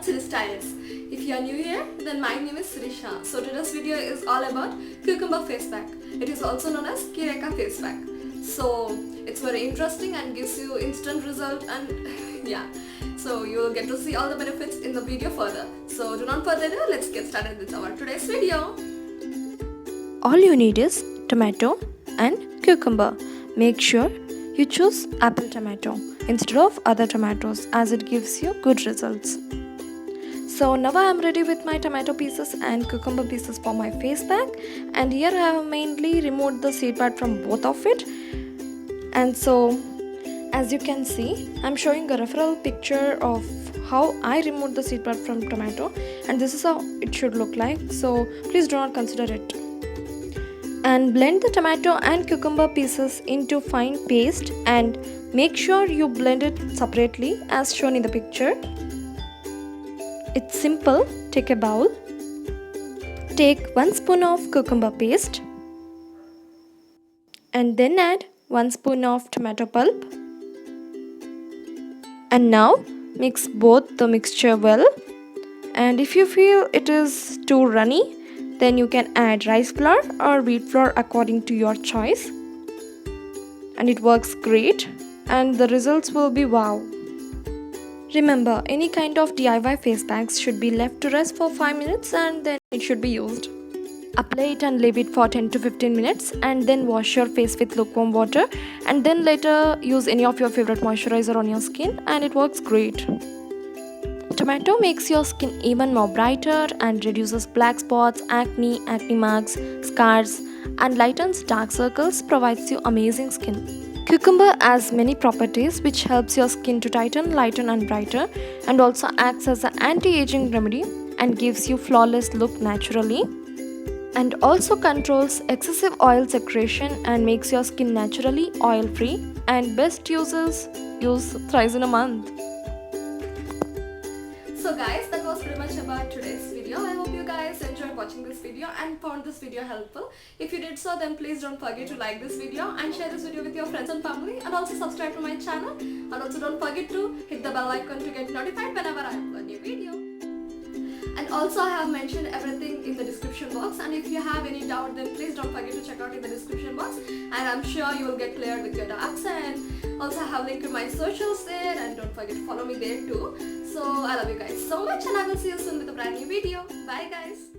Siristyles. If you are new here, then my name is Sirisha. So today's video is all about cucumber face pack. It is also known as Kireka face pack. So it's very interesting and gives you instant result and yeah. So you will get to see all the benefits in the video further. So do not further ado, let's get started with our today's video. All you need is tomato and cucumber. Make sure you choose apple tomato instead of other tomatoes as it gives you good results. So now I am ready with my tomato pieces and cucumber pieces for my face pack, and here I have mainly removed the seed part from both of it. And so as you can see, I am showing a referral picture of how I removed the seed part from tomato, and this is how it should look like, so please do not consider it. And blend the tomato and cucumber pieces into fine paste and make sure you blend it separately as shown in the picture. It's simple. Take a bowl. Take 1 spoon of cucumber paste and then add 1 spoon of tomato pulp. And now mix both the mixture well, and if you feel it is too runny, then you can add rice flour or wheat flour according to your choice, and it works great and the results will be wow. Remember, any kind of DIY face packs should be left to rest for 5 minutes and then it should be used. Apply it and leave it for 10 to 15 minutes and then wash your face with lukewarm water, and then later use any of your favorite moisturizer on your skin, and it works great. Tomato makes your skin even more brighter and reduces black spots, acne marks, scars, and lightens dark circles, provides you amazing skin. Cucumber has many properties which helps your skin to tighten, lighten and brighter, and also acts as an anti-aging remedy and gives you flawless look naturally, and also controls excessive oil secretion and makes your skin naturally oil free, and best use thrice in a month. So guys, that was pretty much about today's video. I hope you guys enjoyed watching this video and found this video helpful. If you did so, then please don't forget to like this video and share this video with your friends and family, and also subscribe to my channel, and also don't forget to hit the bell icon to get notified whenever I upload a new video. And also I have mentioned everything in the description box, and if you have any doubt, then please don't forget to check out in the description box, and I'm sure you will get cleared with your doubts. And also I have linked to my socials there, and don't forget to follow me there too. So I love you guys so much, and I will see you soon with a brand new video. Bye guys.